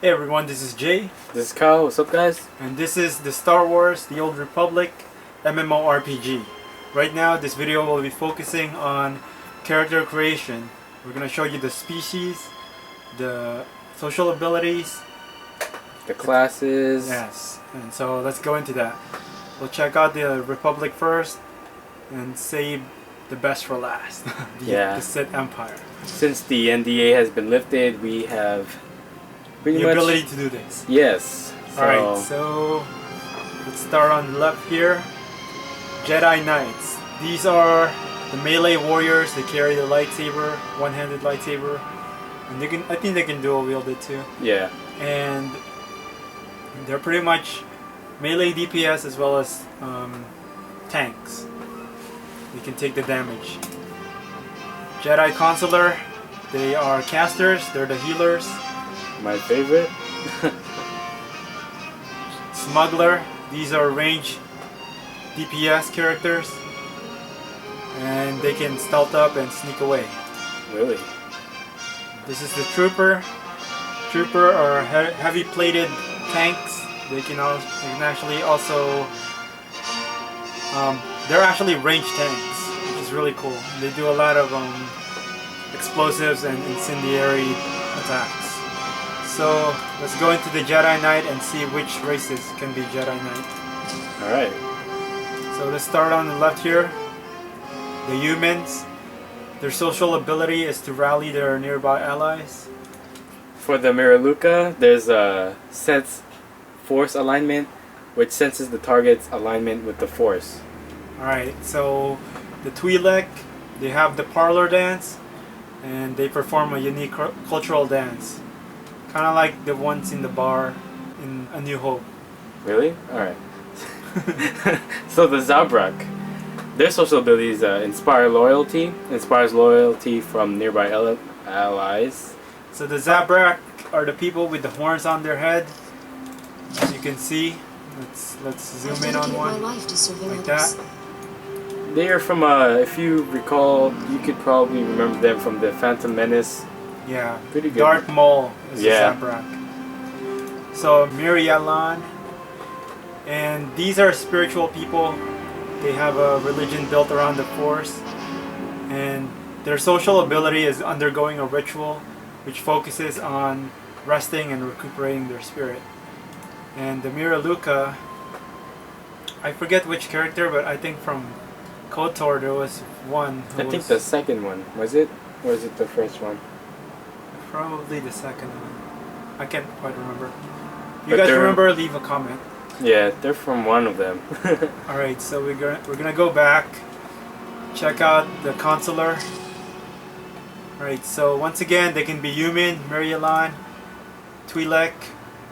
Hey everyone, this is Jay. This is Kyle. What's up, guys? And this is the Star Wars The Old Republic MMORPG. Right now, this video will be focusing on character creation. We're going to show you the species, the social abilities, the classes. Yes, and so let's go into that. We'll check out the Republic first and save the best for last. The Sith Empire. Since the NDA has been lifted, we have pretty the much ability to do this. Yes. Alright, so let's start on the left here. Jedi Knights. These are the melee warriors. They carry the lightsaber, one-handed lightsaber, and I think they can dual wield it too. Yeah. And they're pretty much melee DPS as well as tanks. They can take the damage. Jedi Consular. They are casters. They're the healers. My favorite. Smuggler. These are range DPS characters, and they can stealth up and sneak away. Really? This is the Trooper. Trooper are heavy plated tanks. They can actually also they're actually ranged tanks, which is really cool. They do a lot of explosives and incendiary attacks. So let's go into the Jedi Knight and see which races can be Jedi Knight. Alright. So let's start on the left here. The humans. Their social ability is to rally their nearby allies. For the Miraluka, there's a sense force alignment, which senses the target's alignment with the force. Alright, so the twi'lek, they have the parlor dance, and they perform a unique cultural dance. Kind of like the ones in the bar in A New Hope. Really? Alright. So the Zabrak, their social abilities inspires loyalty from nearby allies. So the Zabrak are the people with the horns on their head. As you can see, let's zoom in on one like that. They are from, if you recall, you could probably remember them from the Phantom Menace. Yeah, pretty good. Darth Maul is the Zabrak. So Mirialan, and these are spiritual people. They have a religion built around the Force, and their social ability is undergoing a ritual which focuses on resting and recuperating their spirit. And the Miraluka, I forget which character, but I think from KOTOR there was one who I think the second one, was it? Or is it the first one? Probably the second one. I can't quite remember. If you guys remember, leave a comment. Yeah, they're from one of them. Alright, so we're gonna go back, check out the Consular. Alright, so once again, they can be human, Mirialan, twi'lek,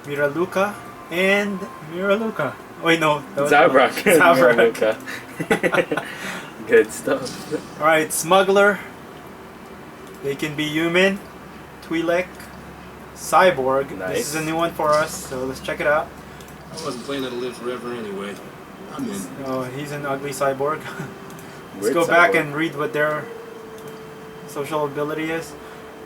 Miraluka, and Miraluka. Wait, no. Zabrak. Zabrak. Good stuff. Alright, Smuggler. They can be human, twi'lek, cyborg. Nice. This is a new one for us, so let's check it out. I wasn't planning to live forever anyway. I'm in. Oh, he's an ugly cyborg. Let's Weird go back cyborg. and read what their social ability is.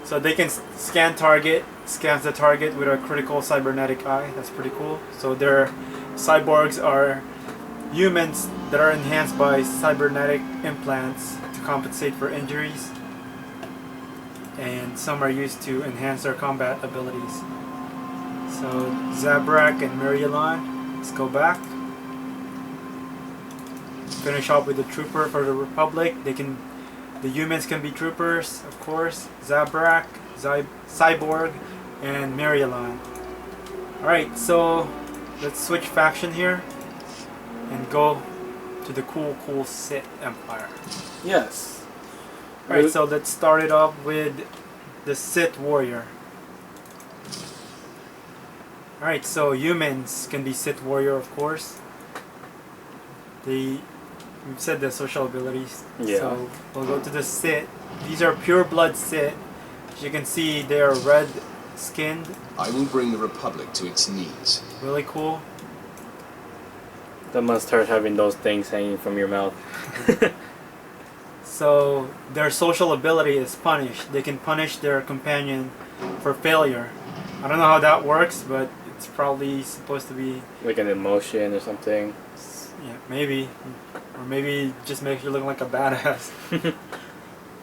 So they can scans the target with a critical cybernetic eye. That's pretty cool. So their cyborgs are humans that are enhanced by cybernetic implants to compensate for injuries, and some are used to enhance their combat abilities. So Zabrak and Mirialan. Let's go back. Finish off with the Trooper for the Republic. The humans can be troopers, of course. Zabrak, Cyborg, and Mirialan. Alright, so let's switch faction here and go to the cool Sith Empire. Yes. Alright, so let's start it off with the Sith Warrior. Alright, so humans can be Sith Warrior, of course. We've said the social abilities. Yeah. So we'll go to the Sith. These are pure blood Sith. As you can see, they are red skinned. I will bring the Republic to its knees. Really cool. That must hurt having those things hanging from your mouth. So their social ability is punish. They can punish their companion for failure. I don't know how that works, but it's probably supposed to be Like an emotion or something. yeah, maybe, or maybe just makes you look like a badass.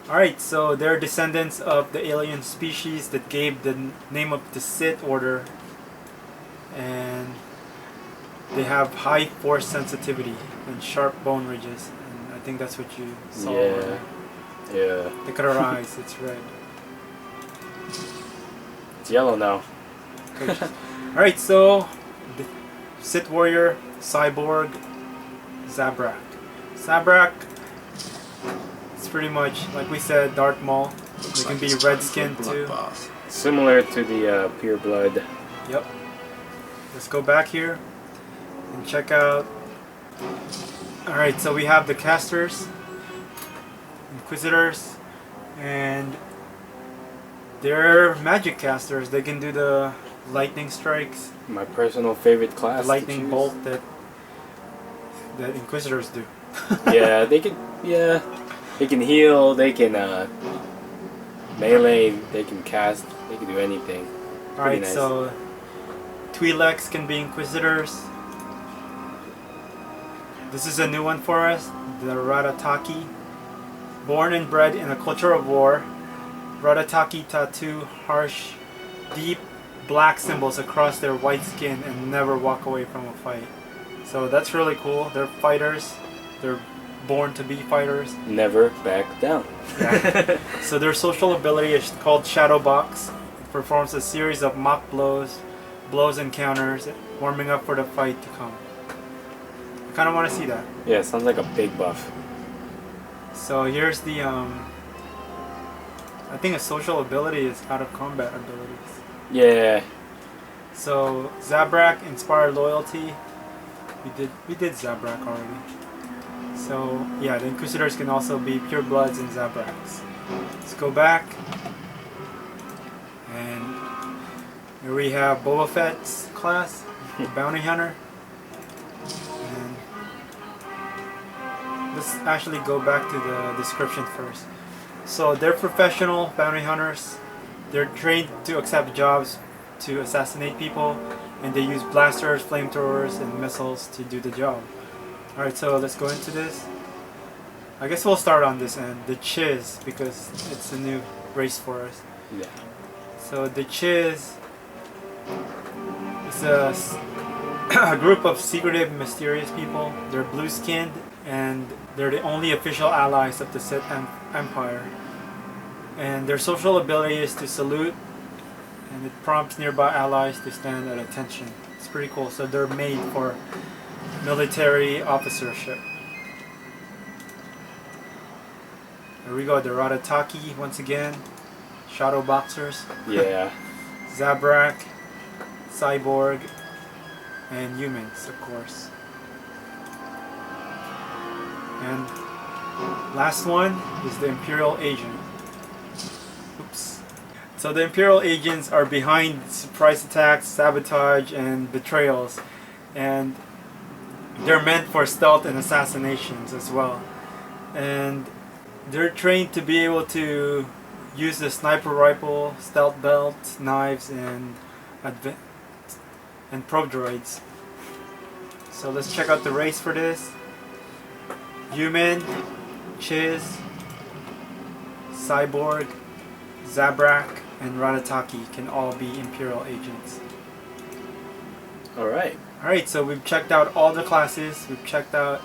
All right, so they're descendants of the alien species that gave the name of the Sith Order, and they have high force sensitivity and sharp bone ridges, and I think that's what you saw. Yeah. Yeah. Look at her eyes; it's red. It's yellow now. All right, so the Sith warrior, cyborg, Zabrak. Zabrak. It's pretty much like we said, Darth Maul. They can be red skinned too. Similar to the pure blood. Yep. Let's go back here and check out. Alright, so we have the casters, Inquisitors, and they're magic casters. They can do the lightning strikes, My personal favorite class. the lightning bolt that Inquisitors do. Yeah, they can. Yeah, they can heal. They can melee. They can cast. They can do anything. Alright, nice. so twi'leks can be Inquisitors. This is a new one for us, the Ratataki. Born and bred in a culture of war, Ratataki tattoo harsh, deep black symbols across their white skin and never walk away from a fight. So that's really cool. They're fighters. They're born to be fighters. Never back down. Yeah. So their social ability is called Shadow Box. It performs a series of mock blows and counters, warming up for the fight to come. I kind of want to see that. Yeah, sounds like a big buff. So here's the I think a social ability is out of combat abilities. Yeah. So Zabrak, inspire loyalty. We did Zabrak already. So yeah, the Inquisitors can also be pure bloods and Zabraks. Let's go back. And here we have Boba Fett's class, the Bounty Hunter. And let's actually go back to the description first. So they're professional bounty hunters. They're trained to accept jobs to assassinate people, and they use blasters, flamethrowers, and missiles to do the job. Alright, so let's go into this. I guess we'll start on this end, the Chiz, because it's a new race for us. Yeah. So the Chiz is a group of secretive, mysterious people. They're blue-skinned, and they're the only official allies of the Sith Empire. And their social ability is to salute, and it prompts nearby allies to stand at attention. It's pretty cool. So they're made for military officership. Here we go, the Ratataki once again. Shadow Boxers. Yeah. Zabrak, Cyborg, and humans, of course. And last one is the Imperial Agent. Oops. So the Imperial Agents are behind surprise attacks, sabotage, and betrayals. And they're meant for stealth and assassinations as well. And they're trained to be able to use the sniper rifle, stealth belt, knives, and probe droids. So let's check out the race for this. Human, Chiz, Cyborg, Zabrak, and Ratataki can all be Imperial agents. Alright. Alright, so we've checked out all the classes. We've checked out...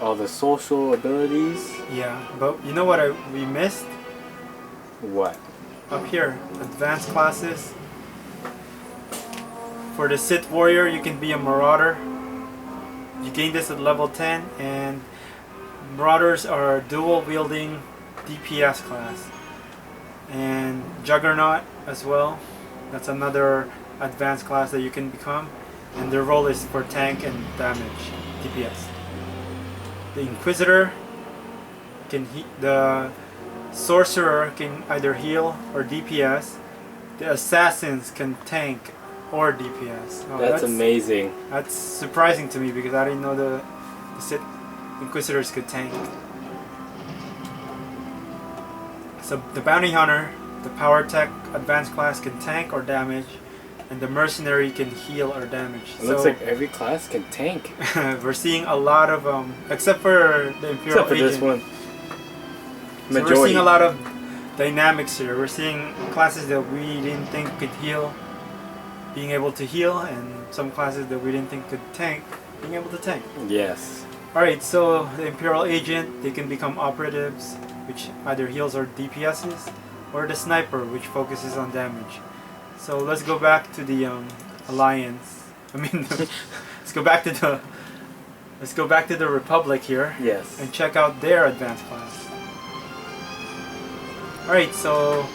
All the social abilities. Yeah, but you know what we missed? What? Up here, advanced classes. For the Sith Warrior, you can be a Marauder. You gain this at level 10, and Marauders are dual-wielding DPS class. And Juggernaut as well. That's another advanced class that you can become. And their role is for tank and damage, DPS. The Inquisitor can the Sorcerer can either heal or DPS. The Assassins can tank or DPS. Oh, that's amazing. That's surprising to me because I didn't know the Sith Inquisitors could tank. So the Bounty Hunter The Power Tech advanced class can tank or damage, and the Mercenary can heal or damage. It looks like every class can tank. We're seeing a lot of except for the Imperial Except for Agent. this one. So we're seeing a lot of dynamics here. We're seeing classes that we didn't think could heal being able to heal, and some classes that we didn't think could tank being able to tank. Yes. Alright, so the Imperial Agent, they can become operatives, which either heals or DPSs, or the Sniper, which focuses on damage. So let's go back to the Alliance. I mean, let's go back to the Republic here. Yes. And check out their advanced class. Alright, so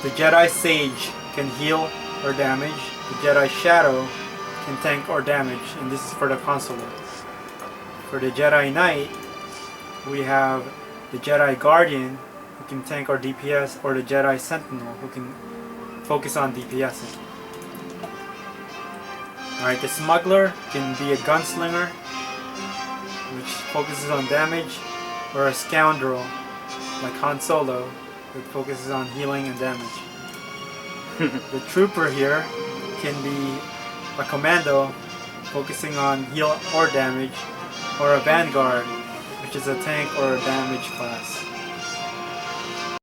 the Jedi Sage can heal or damage. The Jedi Shadow can tank or damage, and this is for the Consular. For the Jedi Knight, we have the Jedi Guardian, who can tank or DPS, or the Jedi Sentinel, who can focus on DPSing. Alright, the Smuggler can be a Gunslinger, which focuses on damage, or a Scoundrel, like Han Solo, that focuses on healing and damage. The Trooper here can be a Commando, focusing on heal or damage, or a Vanguard, which is a tank or a damage class.